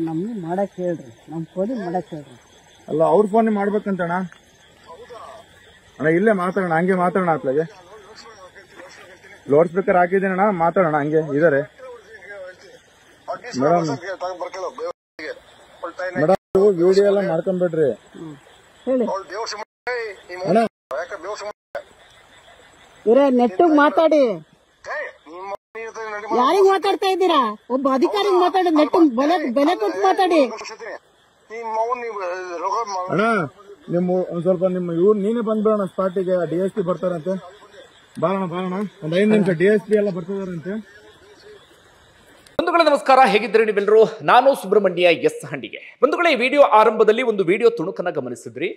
ನಮ್ಗೆ ಮಾಡಕ್ ಹೇಳ್ರಿ, ನಮ್ ಫೋನ್ ಮಾಡಕ್ ಹೇಳ್ರಿ. ಅಲ್ಲ ಅವ್ರ ಫೋನ್ ಮಾಡ್ಬೇಕಂತಣ್ಣ. ಅಣ್ಣ ಇಲ್ಲೇ ಮಾತಾಡೋಣ, ಹಂಗೆ ಮಾತಾಡೋಣ. ಅತ್ಲಾಗೆ ಲೌಡ್ ಸ್ಪೀಕರ್ ಹಾಕಿದ್ದೀನಣ್ಣ, ಮಾತಾಡೋಣ ಹಂಗೆ ಇದಾರೆ. ಮೇಡಮ್ ವಿಡಿಯೋ ಎಲ್ಲ ಮಾಡ್ಕೊಂಡ್ಬಿಡ್ರಿ. ನೆಟ್ ಮಾತಾಡಿ. ಯಾರಿಗ್ ಮಾತಾಡ್ತಾ ಇದ್ದೀರಾ? ಒಬ್ಬ ಅಧಿಕಾರಿ ಮಾತಾಡಿ, ನೆಟ್ ಬೆಲೆ ಕೊಟ್ಟು ಮಾತಾಡಿ. ಅಣ್ಣ ನಿಮ್ಮ ಒಂದ್ ಸ್ವಲ್ಪ ನಿಮ್ಮ ಇವ್ರು ನೀನೇ ಬಂದ್ಬಿಡೋಣ ಸ್ಪಾಟಿಗೆ. DSP ಬರ್ತಾರಂತೆ. ಬಾಳೋಣ ಒಂದ್ 5 ನಿಮಿಷ DSP ಎಲ್ಲ ಬರ್ತಿದಾರಂತೆ. ಬಂಧುಗಳೇ ನಮಸ್ಕಾರ, ಹೇಗಿದ್ದೀರಿ ನೀವೆಲ್ಲರೂ? ನಾನು ಸುಬ್ರಹ್ಮಣ್ಯ ಎಸ್ ಹಂಡಿಗೆ. ಬಂಧುಗಳೇ, ಈ ವಿಡಿಯೋ ಆರಂಭದಲ್ಲಿ ಒಂದು ವಿಡಿಯೋ ತುಣುಕನ್ನ ಗಮನಿಸಿದ್ರಿ.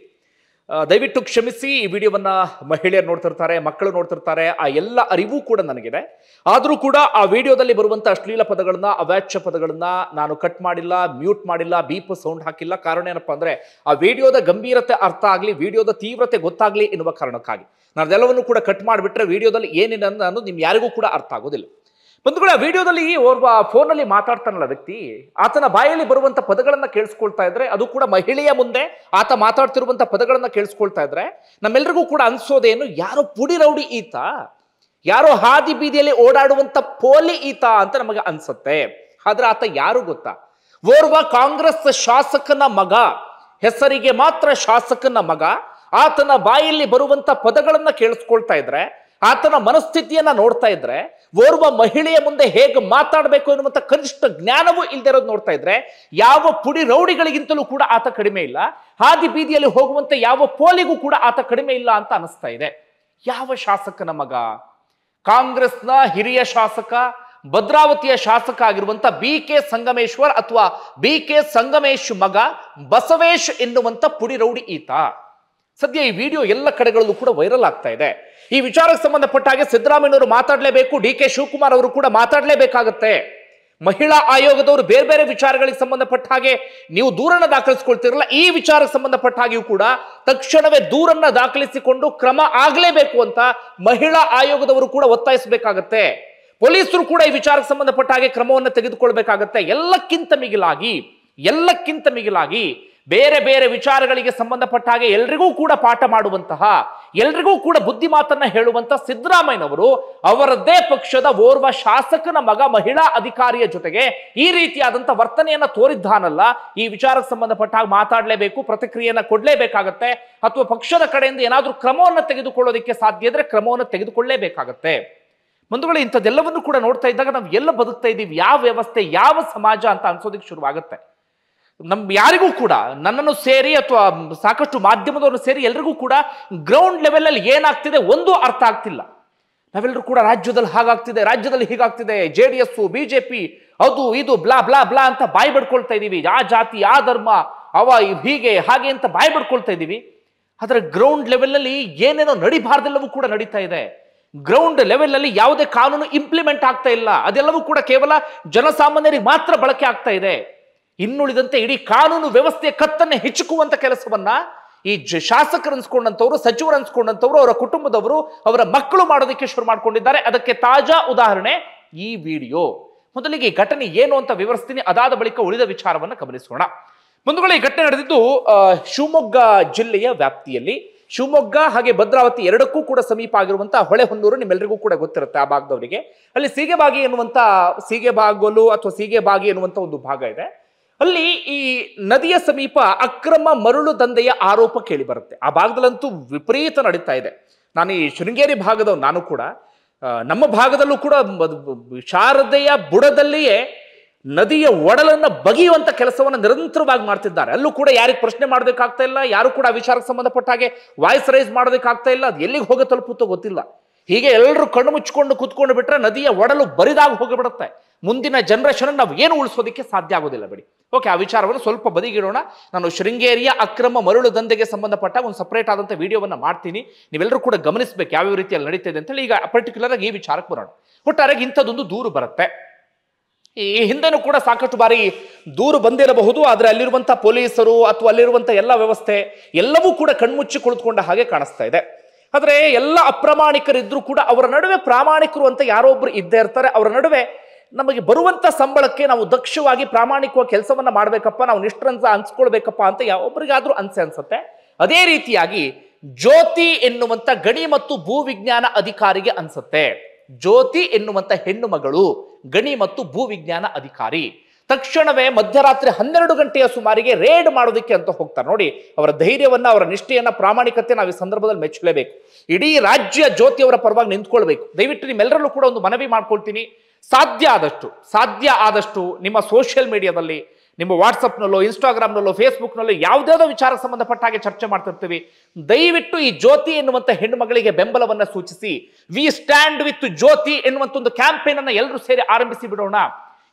ದಯವಿಟ್ಟು ಕ್ಷಮಿಸಿ. ಈ ವಿಡಿಯೋವನ್ನ ಮಹಿಳೆಯರು ನೋಡ್ತಿರ್ತಾರೆ, ಮಕ್ಕಳು ನೋಡ್ತಿರ್ತಾರೆ, ಆ ಎಲ್ಲ ಅರಿವು ಕೂಡ ನನಗಿದೆ. ಆದರೂ ಕೂಡ ಆ ವಿಡಿಯೋದಲ್ಲಿ ಬರುವಂತ ಅಶ್ಲೀಲ ಪದಗಳನ್ನ, ಅವಾಚ್ಯ ಪದಗಳನ್ನ ನಾನು ಕಟ್ ಮಾಡಿಲ್ಲ, ಮ್ಯೂಟ್ ಮಾಡಿಲ್ಲ, ಬೀಪ್ ಸೌಂಡ್ ಹಾಕಿಲ್ಲ. ಕಾರಣ ಏನಪ್ಪಾ ಅಂದ್ರೆ ಆ ವಿಡಿಯೋದ ಗಂಭೀರತೆ ಅರ್ಥ ಆಗ್ಲಿ, ವಿಡಿಯೋದ ತೀವ್ರತೆ ಗೊತ್ತಾಗ್ಲಿ ಎನ್ನುವ ಕಾರಣಕ್ಕಾಗಿ ನಾನು ಅದೆಲ್ಲವನ್ನು ಕೂಡ ಕಟ್ ಮಾಡಿಬಿಟ್ರೆ ವಿಡಿಯೋದಲ್ಲಿ ಏನಿದೆ ಅನ್ನೋದು ನಿಮ್ ಯಾರಿಗೂ ಕೂಡ ಅರ್ಥ ಆಗೋದಿಲ್ಲ. ಬಂಧುಗಳ, ವಿಡಿಯೋದಲ್ಲಿ ಓರ್ವ ಫೋನಲ್ಲಿ ಮಾತಾಡ್ತಾನಲ್ಲ ವ್ಯಕ್ತಿ, ಆತನ ಬಾಯಲ್ಲಿ ಬರುವಂತ ಪದಗಳನ್ನ ಕೇಳಿಸ್ಕೊಳ್ತಾ ಇದ್ರೆ, ಅದು ಕೂಡ ಮಹಿಳೆಯ ಮುಂದೆ ಆತ ಮಾತಾಡ್ತಿರುವಂತ ಪದಗಳನ್ನ ಕೇಳಿಸ್ಕೊಳ್ತಾ ಇದ್ರೆ ನಮ್ಮೆಲ್ರಿಗೂ ಕೂಡ ಅನ್ಸೋದೇನು, ಯಾರೋ ಪುಡಿ ರೌಡಿ ಈತ, ಯಾರೋ ಹಾದಿ ಬೀದಿಯಲ್ಲಿ ಓಡಾಡುವಂತ ಪೋಲಿ ಈತ ಅಂತ ನಮಗೆ ಅನ್ಸುತ್ತೆ. ಆದ್ರೆ ಆತ ಯಾರು ಗೊತ್ತಾ? ಓರ್ವ ಕಾಂಗ್ರೆಸ್ ಶಾಸಕನ ಮಗ, ಹೆಸರಿಗೆ ಮಾತ್ರ ಶಾಸಕನ ಮಗ. ಆತನ ಬಾಯಲ್ಲಿ ಬರುವಂತ ಪದಗಳನ್ನ ಕೇಳಿಸ್ಕೊಳ್ತಾ ಇದ್ರೆ, ಆತನ ಮನಸ್ಥಿತಿಯನ್ನ ನೋಡ್ತಾ ಇದ್ರೆ, ಓರ್ವ ಮಹಿಳೆಯ ಮುಂದೆ ಹೇಗೆ ಮಾತಾಡಬೇಕು ಎನ್ನುವಂತ ಕನಿಷ್ಠ ಜ್ಞಾನವೂ ಇಲ್ಲದೆ ಇರೋದು ನೋಡ್ತಾ ಇದ್ರೆ, ಯಾವ ಪುಡಿ ರೌಡಿಗಳಿಗಿಂತಲೂ ಕೂಡ ಆತ ಕಡಿಮೆ ಇಲ್ಲ, ಹಾದಿ ಬೀದಿಯಲ್ಲಿ ಹೋಗುವಂತೆ ಯಾವ ಪೋಲಿಗೂ ಕೂಡ ಆತ ಕಡಿಮೆ ಇಲ್ಲ ಅಂತ ಅನಿಸ್ತಾ ಇದೆ. ಯಾವ ಶಾಸಕನ ಮಗ? ಕಾಂಗ್ರೆಸ್ನ ಹಿರಿಯ ಶಾಸಕ, ಭದ್ರಾವತಿಯ ಶಾಸಕ ಆಗಿರುವಂತ BK ಸಂಗಮೇಶ್ವರ್ ಅಥವಾ BK ಸಂಗಮೇಶ್ ಮಗ ಬಸವೇಶ್ ಎನ್ನುವಂತ ಪುಡಿ ರೌಡಿ ಈತ. ಸದ್ಯ ಈ ವಿಡಿಯೋ ಎಲ್ಲ ಕಡೆಗಳಲ್ಲೂ ಕೂಡ ವೈರಲ್ ಆಗ್ತಾ ಇದೆ. ಈ ವಿಚಾರಕ್ಕೆ ಸಂಬಂಧಪಟ್ಟ ಹಾಗೆ ಸಿದ್ದರಾಮಯ್ಯನವರು ಮಾತಾಡಲೇಬೇಕು, DK ಶಿವಕುಮಾರ್ ಅವರು ಕೂಡ ಮಾತಾಡಲೇಬೇಕಾಗತ್ತೆ. ಮಹಿಳಾ ಆಯೋಗದವರು ಬೇರೆ ಬೇರೆ ವಿಚಾರಗಳಿಗೆ ಸಂಬಂಧಪಟ್ಟ ಹಾಗೆ ನೀವು ದೂರನ್ನ ದಾಖಲಿಸಿಕೊಳ್ತಿರಲ್ಲ, ಈ ವಿಚಾರಕ್ಕೆ ಸಂಬಂಧಪಟ್ಟ ಹಾಗೆಯೂ ಕೂಡ ತಕ್ಷಣವೇ ದೂರನ್ನ ದಾಖಲಿಸಿಕೊಂಡು ಕ್ರಮ ಆಗಲೇಬೇಕು ಅಂತ ಮಹಿಳಾ ಆಯೋಗದವರು ಕೂಡ ಒತ್ತಾಯಿಸಬೇಕಾಗತ್ತೆ. ಪೊಲೀಸರು ಕೂಡ ಈ ವಿಚಾರಕ್ಕೆ ಸಂಬಂಧಪಟ್ಟ ಹಾಗೆ ಕ್ರಮವನ್ನು ತೆಗೆದುಕೊಳ್ಬೇಕಾಗತ್ತೆ. ಎಲ್ಲಕ್ಕಿಂತ ಮಿಗಿಲಾಗಿ ಬೇರೆ ಬೇರೆ ವಿಚಾರಗಳಿಗೆ ಸಂಬಂಧಪಟ್ಟ ಹಾಗೆ ಎಲ್ರಿಗೂ ಕೂಡ ಪಾಠ ಮಾಡುವಂತಹ, ಎಲ್ರಿಗೂ ಕೂಡ ಬುದ್ಧಿ ಮಾತನ್ನ ಹೇಳುವಂತ ಸಿದ್ದರಾಮಯ್ಯನವರು ಅವರದ್ದೇ ಪಕ್ಷದ ಓರ್ವ ಶಾಸಕನ ಮಗ ಮಹಿಳಾ ಅಧಿಕಾರಿಯ ಜೊತೆಗೆ ಈ ರೀತಿಯಾದಂತ ವರ್ತನೆಯನ್ನ ತೋರಿದ್ದಾನಲ್ಲ, ಈ ವಿಚಾರಕ್ಕೆ ಸಂಬಂಧಪಟ್ಟ ಹಾಗೆ ಮಾತಾಡಲೇಬೇಕು, ಪ್ರತಿಕ್ರಿಯೆಯನ್ನ ಕೊಡ್ಲೇಬೇಕಾಗತ್ತೆ. ಅಥವಾ ಪಕ್ಷದ ಕಡೆಯಿಂದ ಏನಾದ್ರೂ ಕ್ರಮವನ್ನು ತೆಗೆದುಕೊಳ್ಳೋದಕ್ಕೆ ಸಾಧ್ಯ ಇದ್ರೆ ಕ್ರಮವನ್ನು ತೆಗೆದುಕೊಳ್ಳಲೇಬೇಕಾಗತ್ತೆ. ಬಂಧುಗಳು, ಇಂಥದ್ದೆಲ್ಲವನ್ನು ಕೂಡ ನೋಡ್ತಾ ಇದ್ದಾಗ ನಾವು ಎಲ್ಲ ಬದುಕ್ತಾ ಇದ್ದೀವಿ, ಯಾವ ವ್ಯವಸ್ಥೆ, ಯಾವ ಸಮಾಜ ಅಂತ ಅನ್ಸೋದಕ್ಕೆ ಶುರುವಾಗುತ್ತೆ. ಯಾರಿಗೂ ಕೂಡ, ನನ್ನನ್ನು ಸೇರಿ ಅಥವಾ ಸಾಕಷ್ಟು ಮಾಧ್ಯಮದವರು ಸೇರಿ ಎಲ್ರಿಗೂ ಕೂಡ ಗ್ರೌಂಡ್ ಲೆವೆಲ್ ಅಲ್ಲಿ ಏನಾಗ್ತಿದೆ ಒಂದು ಅರ್ಥ ಆಗ್ತಿಲ್ಲ. ನಾವೆಲ್ಲರೂ ಕೂಡ ರಾಜ್ಯದಲ್ಲಿ ಹಾಗಾಗ್ತಿದೆ, ರಾಜ್ಯದಲ್ಲಿ ಹೀಗಾಗ್ತಿದೆ, JDS BJP ಅದು ಇದು ಬ್ಲಾ ಬ್ಲಾ ಬ್ಲಾ ಅಂತ ಬಾಯಿ ಬಿಡ್ಕೊಳ್ತಾ ಇದೀವಿ. ಆ ಜಾತಿ, ಆ ಧರ್ಮ, ಹೀಗೆ ಹಾಗೆ ಅಂತ ಬಾಯಿ ಬಿಡ್ಕೊಳ್ತಾ ಇದೀವಿ. ಆದ್ರೆ ಗ್ರೌಂಡ್ ಲೆವೆಲ್ ಅಲ್ಲಿ ಏನೇನೋ ನಡಿಬಾರ್ದೆಲ್ಲವೂ ಕೂಡ ನಡೀತಾ ಇದೆ. ಗ್ರೌಂಡ್ ಲೆವೆಲ್ ಅಲ್ಲಿ ಯಾವುದೇ ಕಾನೂನು ಇಂಪ್ಲಿಮೆಂಟ್ ಆಗ್ತಾ ಇಲ್ಲ. ಅದೆಲ್ಲವೂ ಕೂಡ ಕೇವಲ ಜನಸಾಮಾನ್ಯರಿಗೆ ಮಾತ್ರ ಬಳಕೆ ಆಗ್ತಾ ಇದೆ. ಇನ್ನುಳಿದಂತೆ ಇಡೀ ಕಾನೂನು ವ್ಯವಸ್ಥೆಯ ಕತ್ತನ್ನು ಹೆಚ್ಚುಕುವಂತ ಕೆಲಸವನ್ನ ಈ ಶಾಸಕರು ಅನ್ಸ್ಕೊಂಡಂತವ್ರು, ಸಚಿವರು ಅನ್ಸ್ಕೊಂಡಂತವ್ರು, ಅವರ ಕುಟುಂಬದವರು, ಅವರ ಮಕ್ಕಳು ಮಾಡೋದಕ್ಕೆ ಶುರು ಮಾಡ್ಕೊಂಡಿದ್ದಾರೆ. ಅದಕ್ಕೆ ತಾಜಾ ಉದಾಹರಣೆ ಈ ವಿಡಿಯೋ. ಮೊದಲಿಗೆ ಈ ಘಟನೆ ಏನು ಅಂತ ವಿವರಿಸ್ತೀನಿ, ಅದಾದ ಬಳಿಕ ಉಳಿದ ವಿಚಾರವನ್ನ ಗಮನಿಸೋಣ. ಬಂಧುಗಳೇ, ಈ ಘಟನೆ ನಡೆದಿದ್ದು ಶಿವಮೊಗ್ಗ ಜಿಲ್ಲೆಯ ವ್ಯಾಪ್ತಿಯಲ್ಲಿ. ಶಿವಮೊಗ್ಗ ಹಾಗೆ ಭದ್ರಾವತಿ ಎರಡಕ್ಕೂ ಕೂಡ ಸಮೀಪ ಆಗಿರುವಂತಹ ಹೊಳೆಹೊನ್ನೂರು ನಿಮ್ಮೆಲ್ಲರಿಗೂ ಕೂಡ ಗೊತ್ತಿರುತ್ತೆ ಆ ಭಾಗದವರಿಗೆ. ಅಲ್ಲಿ ಸೀಗೆಬಾಗಿ ಎನ್ನುವಂತ, ಸೀಗೆಬಾಗಲು ಅಥವಾ ಸೀಗೆಬಾಗಿ ಎನ್ನುವಂತ ಒಂದು ಭಾಗ ಇದೆ. ಅಲ್ಲಿ ಈ ನದಿಯ ಸಮೀಪ ಅಕ್ರಮ ಮರಳು ದಂಧೆಯ ಆರೋಪ ಕೇಳಿ ಬರುತ್ತೆ. ಆ ಭಾಗದಲ್ಲಂತೂ ವಿಪರೀತ ನಡೀತಾ ಇದೆ. ನಾನು ಈ ಶೃಂಗೇರಿ ಭಾಗದವ್, ನಾನು ಕೂಡ ನಮ್ಮ ಭಾಗದಲ್ಲೂ ಕೂಡ ಶಾರದೆಯ ಬುಡದಲ್ಲಿಯೇ ನದಿಯ ಒಡಲನ್ನ ಬಗೆಯುವಂತ ಕೆಲಸವನ್ನ ನಿರಂತರವಾಗಿ ಮಾಡ್ತಿದ್ದಾರೆ. ಅಲ್ಲೂ ಕೂಡ ಯಾರಿಗೆ ಪ್ರಶ್ನೆ ಮಾಡ್ಬೇಕಾಗ್ತಾ ಇಲ್ಲ, ಯಾರು ಕೂಡ ಆ ವಿಚಾರಕ್ಕೆ ಸಂಬಂಧಪಟ್ಟ ಹಾಗೆ ವಾಯ್ಸ್ ರೈಸ್ ಮಾಡೋದಕ್ಕಾಗ್ತಾ ಇಲ್ಲ. ಅದು ಎಲ್ಲಿಗೆ ಹೋಗೋ ತಲುಪುತ್ತೋ ಗೊತ್ತಿಲ್ಲ. ಹೀಗೆ ಎಲ್ಲರೂ ಕಣ್ಣು ಮುಚ್ಚಿಕೊಂಡು ಕೂತ್ಕೊಂಡು ಬಿಟ್ರೆ ನದಿಯ ಒಡಲು ಬರಿದಾಗಿ ಹೋಗಿಬಿಡುತ್ತೆ. ಮುಂದಿನ ಜನರೇಷನ್ ನಾವು ಏನು ಉಳಿಸೋದಕ್ಕೆ ಸಾಧ್ಯ ಆಗೋದಿಲ್ಲ. ಬಿಡಿ, ಓಕೆ, ಆ ವಿಚಾರವನ್ನು ಸ್ವಲ್ಪ ಬದಿಗಿಡೋಣ. ನಾನು ಶೃಂಗೇರಿಯ ಅಕ್ರಮ ಮರಳು ದಂಧೆಗೆ ಸಂಬಂಧಪಟ್ಟ ಒಂದು ಸಪರೇಟ್ ಆದಂಥ ವಿಡಿಯೋವನ್ನ ಮಾಡ್ತೀನಿ. ನೀವೆಲ್ಲರೂ ಕೂಡ ಗಮನಿಸಬೇಕು ಯಾವ್ಯಾವ ರೀತಿಯಲ್ಲಿ ನಡೀತಿದೆ ಅಂತ ಹೇಳಿ. ಈಗ ಪರ್ಟಿಕ್ಯುಲರ್ ಆಗಿ ಈ ವಿಚಾರಕ್ಕೆ ಬರೋಣ. ಒಟ್ಟಾರೆಗೆ ಇಂಥದ್ದೊಂದು ದೂರು ಬರುತ್ತೆ. ಈ ಹಿಂದೆನೂ ಕೂಡ ಸಾಕಷ್ಟು ಬಾರಿ ದೂರು ಬಂದಿರಬಹುದು. ಆದರೆ ಅಲ್ಲಿರುವಂತಹ ಪೊಲೀಸರು ಅಥವಾ ಅಲ್ಲಿರುವಂತಹ ಎಲ್ಲ ವ್ಯವಸ್ಥೆ ಎಲ್ಲವೂ ಕೂಡ ಕಣ್ಮುಚ್ಚಿ ಕುಳಿತುಕೊಂಡ ಹಾಗೆ ಕಾಣಿಸ್ತಾ ಇದೆ. ಆದ್ರೆ ಎಲ್ಲ ಅಪ್ರಾಮಾಣಿಕರಿದ್ರು ಕೂಡ ಅವರ ನಡುವೆ ಪ್ರಾಮಾಣಿಕರು ಅಂತ ಯಾರೋ ಒಬ್ರು ಇದ್ದೇ ಇರ್ತಾರೆ. ಅವರ ನಡುವೆ ನಮಗೆ ಬರುವಂತ ಸಂಬಳಕ್ಕೆ ನಾವು ದಕ್ಷವಾಗಿ ಪ್ರಾಮಾಣಿಕವಾಗಿ ಕೆಲಸವನ್ನ ಮಾಡ್ಬೇಕಪ್ಪ, ನಾವು ನಿಷ್ಠರಂತ ಅನ್ಸ್ಕೊಳ್ಬೇಕಪ್ಪ ಅಂತ ಯಾವೊಬ್ಬರಿಗಾದ್ರೂ ಅನ್ಸುತ್ತೆ. ಅದೇ ರೀತಿಯಾಗಿ ಜ್ಯೋತಿ ಎನ್ನುವಂತ ಗಣಿ ಮತ್ತು ಭೂವಿಜ್ಞಾನ ಅಧಿಕಾರಿಗೆ ಅನ್ಸುತ್ತೆ. ಜ್ಯೋತಿ ಎನ್ನುವಂತ ಹೆಣ್ಣು ಮಗಳು ಗಣಿ ಮತ್ತು ಭೂವಿಜ್ಞಾನ ಅಧಿಕಾರಿ. ತಕ್ಷಣವೇ ಮಧ್ಯರಾತ್ರಿ 12 ಗಂಟೆಯ ಸುಮಾರಿಗೆ ರೇಡ್ ಮಾಡೋದಕ್ಕೆ ಅಂತ ಹೋಗ್ತಾರೆ. ನೋಡಿ, ಅವರ ಧೈರ್ಯವನ್ನ, ಅವರ ನಿಷ್ಠೆಯನ್ನ, ಪ್ರಾಮಾಣಿಕತೆ ನಾವು ಈ ಸಂದರ್ಭದಲ್ಲಿ ಮೆಚ್ಚಲೇಬೇಕು. ಇಡೀ ರಾಜ್ಯ ಜ್ಯೋತಿಯವರ ಪರವಾಗಿ ನಿಂತ್ಕೊಳ್ಬೇಕು. ದಯವಿಟ್ಟು ನಿಮ್ಮೆಲ್ಲರಲ್ಲೂ ಕೂಡ ಒಂದು ಮನವಿ ಮಾಡ್ಕೊಳ್ತೀನಿ, ಸಾಧ್ಯ ಆದಷ್ಟು ನಿಮ್ಮ ಸೋಷಿಯಲ್ ಮೀಡಿಯಾದಲ್ಲಿ, ನಿಮ್ಮ ವಾಟ್ಸಪ್ನಲ್ಲೋ, ಇನ್ಸ್ಟಾಗ್ರಾಮ್ನಲ್ಲೋ, ಫೇಸ್ಬುಕ್ನಲ್ಲೋ ಯಾವುದಾವುದೋ ವಿಚಾರಕ್ಕೆ ಸಂಬಂಧಪಟ್ಟ ಹಾಗೆ ಚರ್ಚೆ ಮಾಡ್ತಿರ್ತೀವಿ. ದಯವಿಟ್ಟು ಈ ಜ್ಯೋತಿ ಎನ್ನುವಂತ ಹೆಣ್ಣು ಮಗಳಿಗೆ ಬೆಂಬಲವನ್ನ ಸೂಚಿಸಿ, ವಿ ಸ್ಟ್ಯಾಂಡ್ ವಿತ್ ಜ್ಯೋತಿ ಎನ್ನುವಂತ ಒಂದು ಕ್ಯಾಂಪೇನ್ ಅನ್ನ ಎಲ್ಲರೂ ಸೇರಿ ಆರಂಭಿಸಿ ಬಿಡೋಣ.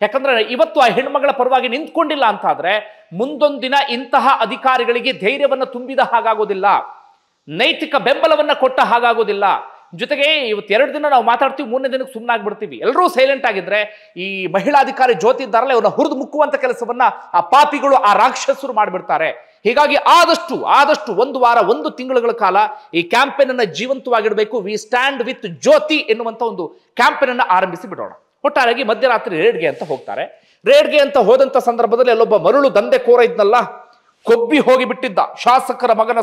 ಯಾಕಂದ್ರೆ ಇವತ್ತು ಆ ಹೆಣ್ಮಗಳ ಪರವಾಗಿ ನಿಂತ್ಕೊಂಡಿಲ್ಲ ಅಂತ ಆದ್ರೆ ಮುಂದೊಂದು ದಿನ ಇಂತಹ ಅಧಿಕಾರಿಗಳಿಗೆ ಧೈರ್ಯವನ್ನ ತುಂಬಿದ ಹಾಗಾಗೋದಿಲ್ಲ, ನೈತಿಕ ಬೆಂಬಲವನ್ನ ಕೊಟ್ಟ ಹಾಗಾಗೋದಿಲ್ಲ. ಜೊತೆಗೆ ಇವತ್ತು 2 ದಿನ ನಾವು ಮಾತಾಡ್ತೀವಿ, 3ನೇ ದಿನಕ್ಕೆ ಸುಮ್ಮನಾಗ್ಬಿಡ್ತೀವಿ. ಎಲ್ಲರೂ ಸೈಲೆಂಟ್ ಆಗಿದ್ರೆ ಈ ಮಹಿಳಾ ಅಧಿಕಾರಿ ಜ್ಯೋತಿ ಇದ್ದಾರಲ್ಲ, ಅವ್ರನ್ನ ಹುರಿದು ಮುಕ್ಕುವಂತ ಕೆಲಸವನ್ನ ಆ ಪಾಪಿಗಳು, ಆ ರಾಕ್ಷಸರು ಮಾಡಿಬಿಡ್ತಾರೆ. ಹೀಗಾಗಿ ಆದಷ್ಟು 1 ವಾರ 1 ತಿಂಗಳುಗಳ ಕಾಲ ಈ ಕ್ಯಾಂಪೇನ್ ಅನ್ನ ಜೀವಂತವಾಗಿಡಬೇಕು. ವಿ ಸ್ಟ್ಯಾಂಡ್ ವಿತ್ ಜ್ಯೋತಿ ಎನ್ನುವಂತ ಒಂದು ಕ್ಯಾಂಪೇನ್ ಅನ್ನ ಆರಂಭಿಸಿ ಬಿಡೋಣ. ಒಟ್ಟಾರೆಯಾಗಿ ಮಧ್ಯರಾತ್ರಿ ರೇಡ್ಗೆ ಅಂತ ಹೋಗ್ತಾರೆ. ರೇಡ್ಗೆ ಅಂತ ಹೋದಂತ ಸಂದರ್ಭದಲ್ಲಿ ಅಲ್ಲೊಬ್ಬ ಮರಳು ದಂಧೆಕೋರ ಇದ್ನಲ್ಲ, ಕೊಬ್ಬಿ ಹೋಗಿ ಬಿಟ್ಟಿದ್ದ. ಶಾಸಕರ ಮಗನ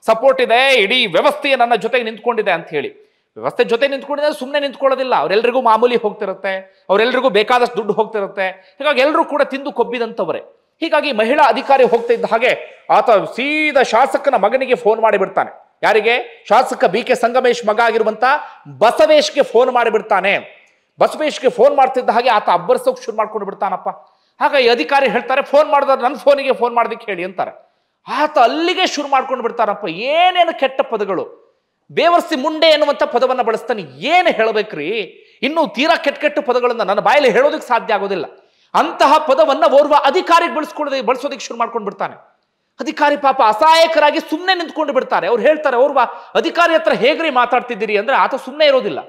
ಸಪೋರ್ಟ್ ಇದೆ, ಇಡೀ ವ್ಯವಸ್ಥೆಯ ನನ್ನ ಜೊತೆಗೆ ನಿಂತ್ಕೊಂಡಿದೆ ಅಂತ ಹೇಳಿ. ವ್ಯವಸ್ಥೆ ಜೊತೆ ನಿಂತ್ಕೊಂಡಿದ್ರೆ ಸುಮ್ಮನೆ ನಿಂತ್ಕೊಳ್ಳೋದಿಲ್ಲ. ಅವರೆಲ್ಲರಿಗೂ ಮಾಮೂಲಿ ಹೋಗ್ತಿರುತ್ತೆ, ಅವರೆಲ್ಲರಿಗೂ ಬೇಕಾದಷ್ಟು ದುಡ್ಡು ಹೋಗ್ತಿರುತ್ತೆ. ಹೀಗಾಗಿ ಎಲ್ಲರೂ ಕೂಡ ತಿಂದು ಕೊಬ್ಬಿದಂತವರೇ. ಹೀಗಾಗಿ ಮಹಿಳಾ ಅಧಿಕಾರಿ ಹೋಗ್ತಾ ಇದ್ದ ಹಾಗೆ ಆತ ಸೀದಾ ಶಾಸಕನ ಮಗನಿಗೆ ಫೋನ್ ಮಾಡಿಬಿಡ್ತಾನೆ. ಯಾರಿಗೆ? ಶಾಸಕ BK ಸಂಗಮೇಶ್ ಮಗ ಆಗಿರುವಂತ ಬಸವೇಶ್ಗೆ ಫೋನ್ ಮಾಡಿಬಿಡ್ತಾನೆ. ಬಸವೇಶ್ಗೆ ಫೋನ್ ಮಾಡ್ತಿದ್ದ ಹಾಗೆ ಆತ ಅಬ್ಬರ್ಸೋಕೆ ಶುರು ಮಾಡ್ಕೊಂಡು ಬಿಡ್ತಾನಪ್ಪ. ಆಗ ಈ ಅಧಿಕಾರಿ ಹೇಳ್ತಾರೆ, ಫೋನ್ ಮಾಡಿದ್ರೆ ನನ್ನ ಫೋನಿಗೆ ಫೋನ್ ಮಾಡೋದಕ್ಕೆ ಹೇಳಿ ಅಂತಾರೆ. ಆತ ಅಲ್ಲಿಗೆ ಶುರು ಮಾಡ್ಕೊಂಡು ಬಿಡ್ತಾನಪ್ಪ. ಏನೇನು ಕೆಟ್ಟ ಪದಗಳು, ಬೇವರ್ಸಿ ಮುಂಡೆ ಎನ್ನುವಂತ ಪದವನ್ನ ಬಳಸ್ತಾನೆ. ಏನು ಹೇಳಬೇಕ್ರಿ? ಇನ್ನು ತೀರಾ ಕೆಟ್ಟ ಪದಗಳನ್ನ ನನ್ನ ಬಾಯಲ್ಲಿ ಹೇಳೋದಕ್ಕೆ ಸಾಧ್ಯ ಆಗೋದಿಲ್ಲ. ಅಂತಹ ಪದವನ್ನ ಓರ್ವ ಅಧಿಕಾರಿಗೆ ಬಳಸೋದಕ್ಕೆ ಶುರು ಮಾಡ್ಕೊಂಡು ಬಿಡ್ತಾನೆ. ಅಧಿಕಾರಿ ಪಾಪ ಅಸಹಾಯಕರಾಗಿ ಸುಮ್ಮನೆ ನಿಂತ್ಕೊಂಡು ಬಿಡ್ತಾರೆ. ಅವ್ರು ಹೇಳ್ತಾರೆ, ಓರ್ವ ಅಧಿಕಾರಿ ಹತ್ರ ಹೇಗ್ರಿ ಮಾತಾಡ್ತಿದ್ದೀರಿ ಅಂದ್ರೆ ಆತ ಸುಮ್ಮನೆ ಇರೋದಿಲ್ಲ,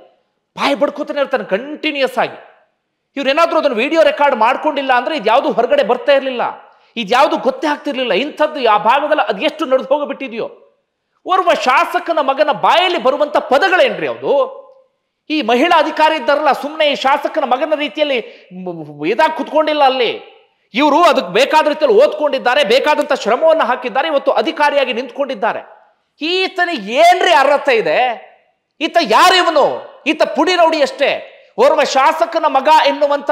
ಬಾಯಿ ಬಡ್ಕೋತಾನೆ ಇರ್ತಾನೆ ಕಂಟಿನ್ಯೂಸ್ ಆಗಿ. ಇವ್ರೇನಾದ್ರೂ ಅದನ್ನು ವಿಡಿಯೋ ರೆಕಾರ್ಡ್ ಮಾಡ್ಕೊಂಡಿಲ್ಲ ಅಂದ್ರೆ ಇದ್ಯಾವುದು ಹೊರಗಡೆ ಬರ್ತಾ ಇರಲಿಲ್ಲ, ಇದ್ಯಾವುದು ಗೊತ್ತೇ ಆಗ್ತಿರ್ಲಿಲ್ಲ. ಇಂಥದ್ದು ಆ ಭಾಗದಲ್ಲಿ ಅದೆಷ್ಟು ನಡೆದು ಹೋಗಿಬಿಟ್ಟಿದೆಯೋ. ಓರ್ವ ಶಾಸಕನ ಮಗನ ಬಾಯಲ್ಲಿ ಬರುವಂತ ಪದಗಳೇನ್ರಿ ಅದು? ಈ ಮಹಿಳಾ ಅಧಿಕಾರಿ ಇದ್ದಾರಲ್ಲ, ಸುಮ್ಮನೆ ಈ ಶಾಸಕನ ಮಗನ ರೀತಿಯಲ್ಲಿ ಇದಾಗಿ ಕುತ್ಕೊಂಡಿಲ್ಲ ಅಲ್ಲಿ. ಇವರು ಅದಕ್ಕೆ ಬೇಕಾದ ರೀತಿಯಲ್ಲಿ ಓದ್ಕೊಂಡಿದ್ದಾರೆ, ಬೇಕಾದಂತ ಶ್ರಮವನ್ನು ಹಾಕಿದ್ದಾರೆ, ಇವತ್ತು ಅಧಿಕಾರಿಯಾಗಿ ನಿಂತ್ಕೊಂಡಿದ್ದಾರೆ. ಈತನಿಗೆ ಏನ್ರಿ ಅರ್ಹತೆ ಇದೆ? ಈತ ಯಾರಿವನು? ಈತ ಪುಡಿ ರೌಡಿ ಅಷ್ಟೇ. ಓರ್ವ ಶಾಸಕನ ಮಗ ಎನ್ನುವಂತ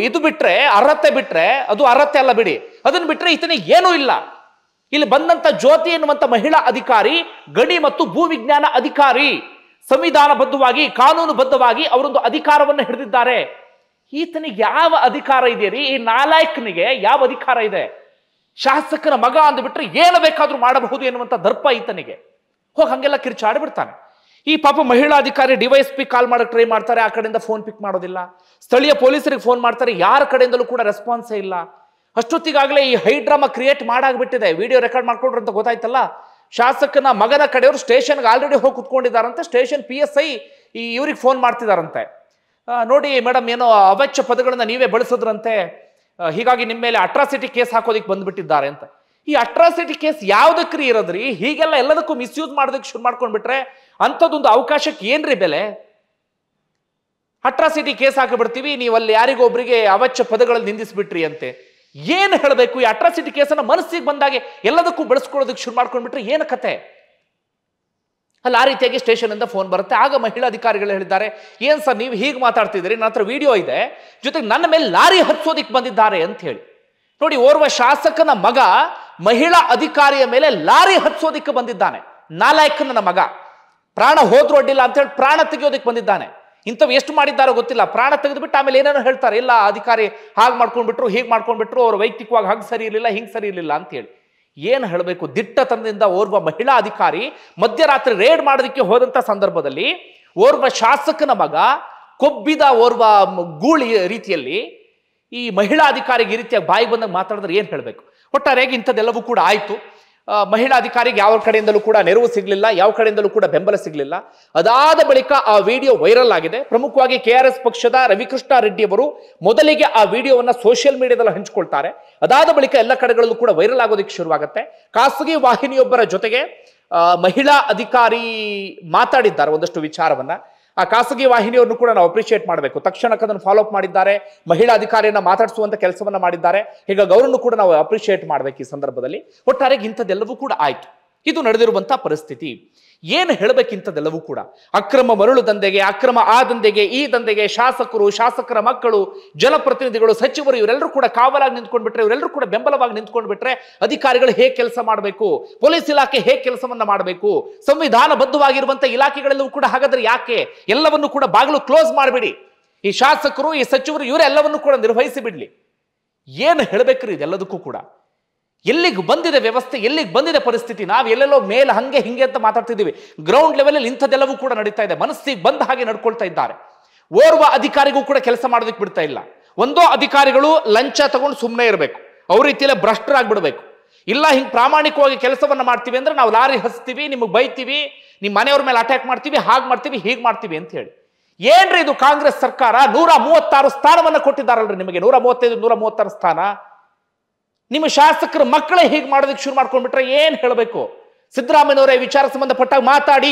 ಇದು ಬಿಟ್ರೆ, ಅರ್ಹತೆ ಬಿಟ್ರೆ, ಅದು ಅರ್ಹತೆ ಅಲ್ಲ ಬಿಡಿ, ಅದನ್ನ ಬಿಟ್ರೆ ಈತನಿಗೆ ಏನೂ ಇಲ್ಲ. ಇಲ್ಲಿ ಬಂದಂತ ಜ್ಯೋತಿ ಎನ್ನುವಂತ ಮಹಿಳಾ ಅಧಿಕಾರಿ ಗಣಿ ಮತ್ತು ಭೂವಿಜ್ಞಾನ ಅಧಿಕಾರಿ, ಸಂವಿಧಾನಬದ್ಧವಾಗಿ ಕಾನೂನುಬದ್ಧವಾಗಿ ಅವರೊಂದು ಅಧಿಕಾರವನ್ನು ಹಿಡಿದಿದ್ದಾರೆ. ಈತನಿಗೆ ಯಾವ ಅಧಿಕಾರ ಇದೆಯರಿ? ಈ ನಾಲಾಯಕನಿಗೆ ಯಾವ ಅಧಿಕಾರ ಇದೆ? ಶಾಸಕನ ಮಗ ಅಂದ್ಬಿಟ್ರೆ ಏನು ಬೇಕಾದ್ರೂ ಮಾಡಬಹುದು ಎನ್ನುವಂತ ದರ್ಪ ಈತನಿಗೆ. ಹೋಗಿ ಹಂಗೆಲ್ಲ ಕಿರ್ಚಾಡಿ ಬಿಡ್ತಾನೆ. ಈ ಪಾಪ ಮಹಿಳಾ ಅಧಿಕಾರಿ DYSP ಕಾಲ್ ಮಾಡಕ್ ಟ್ರೈ ಮಾಡ್ತಾರೆ, ಆ ಕಡೆಯಿಂದ ಫೋನ್ ಪಿಕ್ ಮಾಡೋದಿಲ್ಲ. ಸ್ಥಳೀಯ ಪೊಲೀಸರಿಗೆ ಫೋನ್ ಮಾಡ್ತಾರೆ, ಯಾರ ಕಡೆಯಿಂದಲೂ ಕೂಡ ರೆಸ್ಪಾನ್ಸೇ ಇಲ್ಲ. ಅಷ್ಟೊತ್ತಿಗಾಗಲೇ ಈ ಹೈಡ್ರಾಮಾ ಕ್ರಿಯೇಟ್ ಮಾಡಾಗ್ಬಿಟ್ಟಿದೆ. ವಿಡಿಯೋ ರೆಕಾರ್ಡ್ ಮಾಡ್ಕೊಂಡ್ರು ಅಂತ ಗೊತ್ತಾಯ್ತಲ್ಲ. ಶಾಸಕನ ಮಗನ ಕಡೆಯವರು ಸ್ಟೇಷನ್ಗೆ ಆಲ್ರೆಡಿ ಹೋಗಿ ಕುತ್ಕೊಂಡಿದ್ದಾರಂತೆ. ಸ್ಟೇಷನ್ PSI ಇವ್ರಿಗೆ ಫೋನ್ ಮಾಡ್ತಿದಾರಂತೆ, ನೋಡಿ ಮೇಡಮ್, ಏನೋ ಅವಾಚ್ಯ ಪದಗಳನ್ನ ನೀವೇ ಬಳಸಿದ್ರಂತೆ, ಹೀಗಾಗಿ ನಿಮ್ಮ ಮೇಲೆ ಅಟ್ರಾಸಿಟಿ ಕೇಸ್ ಹಾಕೋದಿಕ್ ಬಂದ್ಬಿಟ್ಟಿದ್ದಾರೆ ಅಂತ. ಈ ಅಟ್ರಾಸಿಟಿ ಕೇಸ್ ಯಾವ್ದಕ್ರಿ ಇರೋದ್ರಿ? ಹೀಗೆಲ್ಲ ಎಲ್ಲದಕ್ಕೂ ಮಿಸ್ಯೂಸ್ ಮಾಡೋದಕ್ಕೆ ಶುರು ಮಾಡ್ಕೊಂಡ್ಬಿಟ್ರೆ ಅಂಥದ್ದೊಂದು ಅವಕಾಶಕ್ಕೆ ಏನ್ರಿ ಬೆಲೆ? ಅಟ್ರಾಸಿಟಿ ಕೇಸ್ ಹಾಕಿಬಿಡ್ತೀವಿ, ನೀವು ಅಲ್ಲಿ ಯಾರಿಗೊಬ್ರಿಗೆ ಅವಾಚ್ಯ ಪದಗಳಲ್ಲಿ ನಿಂದಿಸ್ಬಿಟ್ರಿ ಅಂತೆ. ಏನು ಹೇಳಬೇಕು? ಈ ಅಟ್ರಾಸಿಟಿ ಕೇಸನ್ನ ಮನಸ್ಸಿಗೆ ಬಂದಾಗೆ ಎಲ್ಲದಕ್ಕೂ ಬಳಸ್ಕೊಳ್ಳೋದಕ್ಕೆ ಶುರು ಮಾಡ್ಕೊಂಡ್ಬಿಟ್ರೆ ಏನು ಕತೆ? ಅಲ್ಲಿ ಆ ರೀತಿಯಾಗಿ ಸ್ಟೇಷನ್ ಇಂದ ಫೋನ್ ಬರುತ್ತೆ. ಆಗ ಮಹಿಳಾ ಅಧಿಕಾರಿಗಳು ಹೇಳಿದ್ದಾರೆ, ಏನ್ ಸರ್ ನೀವು ಹೀಗೆ ಮಾತಾಡ್ತಿದ್ದೀರಿ, ನನ್ನ ಹತ್ರ ವಿಡಿಯೋ ಇದೆ, ಜೊತೆಗೆ ನನ್ನ ಮೇಲೆ ಲಾರಿ ಹತ್ಸೋದಿಕ್ ಬಂದಿದ್ದಾರೆ ಅಂತ ಹೇಳಿ. ನೋಡಿ, ಓರ್ವ ಶಾಸಕನ ಮಗ ಮಹಿಳಾ ಅಧಿಕಾರಿಯ ಮೇಲೆ ಲಾರಿ ಹತ್ಸೋದಿಕ್ಕೆ ಬಂದಿದ್ದಾನೆ. ನಾಲಾಯಕನ ಮಗ ಪ್ರಾಣ ಹೋದ್ರು ಅಡ್ಡಿಲ್ಲ ಅಂತ ಹೇಳಿ ಪ್ರಾಣ ತೆಗೆಯೋದಿಕ್ ಬಂದಿದ್ದಾನೆ. ಇಂಥವು ಎಷ್ಟು ಮಾಡಿದ್ದಾರೋ ಗೊತ್ತಿಲ್ಲ. ಪ್ರಾಣ ತೆಗೆದುಬಿಟ್ಟು ಆಮೇಲೆ ಏನೇನೋ ಹೇಳ್ತಾರೆ, ಇಲ್ಲ ಅಧಿಕಾರಿ ಹಾಗೆ ಮಾಡ್ಕೊಂಡ್ಬಿಟ್ರು, ಹೀಗೆ ಮಾಡ್ಕೊಂಡ್ಬಿಟ್ರು, ಅವ್ರ ವೈಯಕ್ತಿಕವಾಗಿ ಹಾಗೆ ಸರಿ ಇರಲಿಲ್ಲ, ಹಿಂಗೆ ಸರಿ ಇರಲಿಲ್ಲ ಅಂತ ಹೇಳಿ. ಏನು ಹೇಳಬೇಕು? ದಿಟ್ಟತನದಿಂದ ಓರ್ವ ಮಹಿಳಾ ಅಧಿಕಾರಿ ಮಧ್ಯರಾತ್ರಿ ರೇಡ್ ಮಾಡೋದಕ್ಕೆ ಹೋದಂತ ಸಂದರ್ಭದಲ್ಲಿ ಓರ್ವ ಶಾಸಕನ ಮಗ ಕೊಬ್ಬಿದ ಓರ್ವ ಗೂಳಿ ರೀತಿಯಲ್ಲಿ ಈ ಮಹಿಳಾ ಅಧಿಕಾರಿಗೆ ಈ ರೀತಿಯಾಗಿ ಬಾಯಿ ಬಂದಾಗ ಮಾತಾಡಿದ್ರೆ ಏನು ಹೇಳಬೇಕು? ಒಟ್ಟಾರೆಯಾಗಿ ಇಂಥದ್ದೆಲ್ಲವೂ ಕೂಡ ಆಯಿತು. ಮಹಿಳಾ ಅಧಿಕಾರಿಗೆ ಯಾವ ಕಡೆಯಿಂದಲೂ ಕೂಡ ನೆರವು ಸಿಗಲಿಲ್ಲ, ಯಾವ ಕಡೆಯಿಂದಲೂ ಕೂಡ ಬೆಂಬಲ ಸಿಗಲಿಲ್ಲ. ಅದಾದ ಬಳಿಕ ಆ ವಿಡಿಯೋ ವೈರಲ್ ಆಗಿದೆ. ಪ್ರಮುಖವಾಗಿ KRS ಪಕ್ಷದ ರವಿಕೃಷ್ಣ ರೆಡ್ಡಿ ಅವರು ಮೊದಲಿಗೆ ಆ ವಿಡಿಯೋವನ್ನ ಸೋಷಿಯಲ್ ಮೀಡಿಯಾದಲ್ಲಿ ಹಂಚಿಕೊಳ್ತಾರೆ. ಅದಾದ ಬಳಿಕ ಎಲ್ಲ ಕಡೆಗಳಲ್ಲೂ ಕೂಡ ವೈರಲ್ ಆಗೋದಕ್ಕೆ ಶುರುವಾಗುತ್ತೆ. ಖಾಸಗಿ ವಾಹಿನಿಯೊಬ್ಬರ ಜೊತೆಗೆ ಮಹಿಳಾ ಅಧಿಕಾರಿ ಮಾತಾಡಿದ್ದಾರೆ ಒಂದಷ್ಟು ವಿಚಾರವನ್ನ. ಆ ಖಾಸಗಿ ವಾಹಿನಿಯವ್ರನ್ನು ಕೂಡ ನಾವು ಅಪ್ರಿಷಿಯೇಟ್ ಮಾಡಬೇಕು. ತಕ್ಷಣಕ್ಕೆ ಅದನ್ನು ಫಾಲೋ ಅಪ್ ಮಾಡಿದ್ದಾರೆ, ಮಹಿಳಾ ಅಧಿಕಾರಿಯನ್ನ ಮಾತಾಡಿಸುವಂತ ಕೆಲಸವನ್ನ ಮಾಡಿದ್ದಾರೆ. ಹೀಗಾಗಿ ಅವರನ್ನು ಕೂಡ ನಾವು ಅಪ್ರಿಷಿಯೇಟ್ ಮಾಡಬೇಕು ಈ ಸಂದರ್ಭದಲ್ಲಿ. ಒಟ್ಟಾರೆಗೆ ಇಂಥದ್ದೆಲ್ಲವೂ ಕೂಡ ಆಯ್ತು. ಇದು ನಡೆದಿರುವಂತಹ ಪರಿಸ್ಥಿತಿ. ಏನು ಹೇಳಬೇಕಿಂಥದ್ದೆಲ್ಲವೂ ಕೂಡ ಅಕ್ರಮ ಮರಳು ದಂಧೆಗೆ, ಅಕ್ರಮ ಆ ದಂಧೆಗೆ, ಈ ದಂಧೆಗೆ ಶಾಸಕರು, ಶಾಸಕರ ಮಕ್ಕಳು, ಜನಪ್ರತಿನಿಧಿಗಳು, ಸಚಿವರು ಇವರೆಲ್ಲರೂ ಕೂಡ ಕಾವಲಾಗಿ ನಿಂತ್ಕೊಂಡ್ಬಿಟ್ರೆ, ಇವರೆಲ್ಲರೂ ಕೂಡ ಬೆಂಬಲವಾಗಿ ನಿಂತ್ಕೊಂಡ್ಬಿಟ್ರೆ ಅಧಿಕಾರಿಗಳು ಹೇಗೆ ಕೆಲಸ ಮಾಡಬೇಕು, ಪೊಲೀಸ್ ಇಲಾಖೆ ಹೇಗೆ ಕೆಲಸವನ್ನ ಮಾಡಬೇಕು, ಸಂವಿಧಾನಬದ್ಧವಾಗಿರುವಂತ ಇಲಾಖೆಗಳೆಲ್ಲವೂ ಕೂಡ ಹಾಗಾದ್ರೆ ಯಾಕೆ ಎಲ್ಲವನ್ನು ಕೂಡ ಬಾಗಿಲು ಕ್ಲೋಸ್ ಮಾಡಿಬಿಡಿ, ಈ ಶಾಸಕರು, ಈ ಸಚಿವರು ಇವರೆಲ್ಲವನ್ನು ಕೂಡ ನಿರ್ವಹಿಸಿ ಬಿಡ್ಲಿ. ಏನು ಹೇಳಬೇಕ್ರಿ ಇದೆಲ್ಲದಕ್ಕೂ ಕೂಡ? ಎಲ್ಲಿಗೆ ಬಂದಿದೆ ವ್ಯವಸ್ಥೆ, ಎಲ್ಲಿಗೆ ಬಂದಿದೆ ಪರಿಸ್ಥಿತಿ? ನಾವು ಎಲ್ಲೆಲ್ಲೋ ಮೇಲೆ ಹಂಗೆ ಹಿಂಗೆ ಅಂತ ಮಾತಾಡ್ತಿದ್ದೀವಿ. ಗ್ರೌಂಡ್ ಲೆವೆಲ್ ಅಲ್ಲಿ ಇಂಥದ್ದೆಲ್ಲವೂ ಕೂಡ ನಡೀತಾ ಇದೆ. ಮನಸ್ಸಿಗೆ ಬಂದ ಹಾಗೆ ನಡ್ಕೊಳ್ತಾ ಇದ್ದಾರೆ. ಓರ್ವ ಅಧಿಕಾರಿಗೂ ಕೂಡ ಕೆಲಸ ಮಾಡೋದಕ್ಕೆ ಬಿಡ್ತಾ ಇಲ್ಲ. ಒಂದೋ ಅಧಿಕಾರಿಗಳು ಲಂಚ ತಗೊಂಡು ಸುಮ್ಮನೆ ಇರಬೇಕು, ಅವ್ರ ರೀತಿಯಲ್ಲೇ ಭ್ರಷ್ಟರಾಗ್ಬಿಡ್ಬೇಕು. ಇಲ್ಲ ಹಿಂಗೆ ಪ್ರಾಮಾಣಿಕವಾಗಿ ಕೆಲಸವನ್ನ ಮಾಡ್ತೀವಿ ಅಂದ್ರೆ ನಾವು ಲಾರಿ ಹಸ್ತೀವಿ, ನಿಮಗೆ ಬೈತೀವಿ, ನಿಮ್ಮ ಮನೆಯವ್ರ ಮೇಲೆ ಅಟ್ಯಾಕ್ ಮಾಡ್ತೀವಿ, ಹಾಗೆ ಮಾಡ್ತೀವಿ, ಹೀಗೆ ಮಾಡ್ತೀವಿ ಅಂತ ಹೇಳಿ. ಏನ್ರಿ ಇದು ಕಾಂಗ್ರೆಸ್ ಸರ್ಕಾರ? 136 ಸ್ಥಾನವನ್ನ ಕೊಟ್ಟಿದ್ದಾರಲ್ರಿ ನಿಮಗೆ, 135 136 ಸ್ಥಾನ. ನಿಮ್ಮ ಶಾಸಕರ ಮಕ್ಕಳೇ ಹೀಗೆ ಮಾಡೋದಕ್ಕೆ ಶುರು ಮಾಡ್ಕೊಂಡ್ಬಿಟ್ರೆ ಏನ್ ಹೇಳಬೇಕು? ಸಿದ್ದರಾಮಯ್ಯನವರೇ ವಿಚಾರ ಸಂಬಂಧಪಟ್ಟಾಗ ಮಾತಾಡಿ,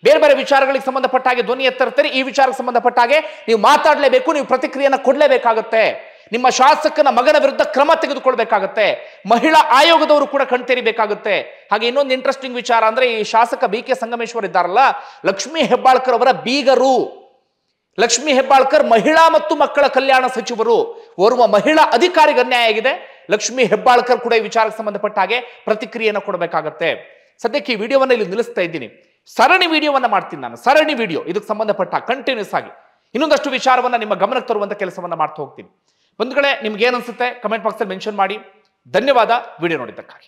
ಬೇರೆ ಬೇರೆ ವಿಚಾರಗಳಿಗೆ ಸಂಬಂಧಪಟ್ಟ ಹಾಗೆ ಧ್ವನಿ ಎತ್ತರ್ತೀರಿ. ಈ ವಿಚಾರಕ್ಕೆ ಸಂಬಂಧಪಟ್ಟ ಹಾಗೆ ನೀವು ಮಾತಾಡಲೇಬೇಕು, ನೀವು ಪ್ರತಿಕ್ರಿಯೆಯನ್ನು ಕೊಡಲೇಬೇಕಾಗತ್ತೆ. ನಿಮ್ಮ ಶಾಸಕನ ಮಗನ ವಿರುದ್ಧ ಕ್ರಮ ತೆಗೆದುಕೊಳ್ಬೇಕಾಗತ್ತೆ. ಮಹಿಳಾ ಆಯೋಗದವರು ಕೂಡ ಕಣ್ತೆರಿಬೇಕಾಗುತ್ತೆ. ಹಾಗೆ ಇನ್ನೊಂದು ಇಂಟ್ರೆಸ್ಟಿಂಗ್ ವಿಚಾರ ಅಂದ್ರೆ, ಈ ಶಾಸಕ BK ಸಂಗಮೇಶ್ವರ್ ಇದ್ದಾರಲ್ಲ, ಲಕ್ಷ್ಮೀ ಹೆಬ್ಬಾಳ್ಕರ್ ಅವರ ಬೀಗರು. ಲಕ್ಷ್ಮೀ ಹೆಬ್ಬಾಳ್ಕರ್ ಮಹಿಳಾ ಮತ್ತು ಮಕ್ಕಳ ಕಲ್ಯಾಣ ಸಚಿವರು. ಓರ್ವ ಮಹಿಳಾ ಅಧಿಕಾರಿಗೆ ಅನ್ಯಾಯ ಆಗಿದೆ. ಲಕ್ಷ್ಮೀ ಹೆಬ್ಬಾಳ್ಕರ್ ಕೂಡ ಈ ವಿಚಾರಕ್ಕೆ ಸಂಬಂಧಪಟ್ಟ ಹಾಗೆ ಪ್ರತಿಕ್ರಿಯೆಯನ್ನು ಕೊಡಬೇಕಾಗತ್ತೆ. ಸದ್ಯಕ್ಕೆ ಈ ವಿಡಿಯೋವನ್ನ ಇಲ್ಲಿ ನಿಲ್ಲಿಸ್ತಾ ಇದ್ದೀನಿ. ಸರಣಿ ವಿಡಿಯೋವನ್ನ ಮಾಡ್ತೀನಿ ನಾನು, ಸರಣಿ ವಿಡಿಯೋ ಇದಕ್ಕೆ ಸಂಬಂಧಪಟ್ಟ ಕಂಟಿನ್ಯೂಸ್ ಆಗಿ ಇನ್ನೊಂದಷ್ಟು ವಿಚಾರವನ್ನ ನಿಮ್ಮ ಗಮನಕ್ಕೆ ತರುವಂತ ಕೆಲಸವನ್ನ ಮಾಡ್ತಾ ಹೋಗ್ತೀನಿ. ಬಂಧುಗಳೇ, ನಿಮ್ಗೆ ಏನ್ ಅನ್ಸುತ್ತೆ ಕಮೆಂಟ್ ಬಾಕ್ಸ್ ಅಲ್ಲಿ ಮೆನ್ಷನ್ ಮಾಡಿ. ಧನ್ಯವಾದ ವಿಡಿಯೋ ನೋಡಿದ್ದಕ್ಕಾಗಿ.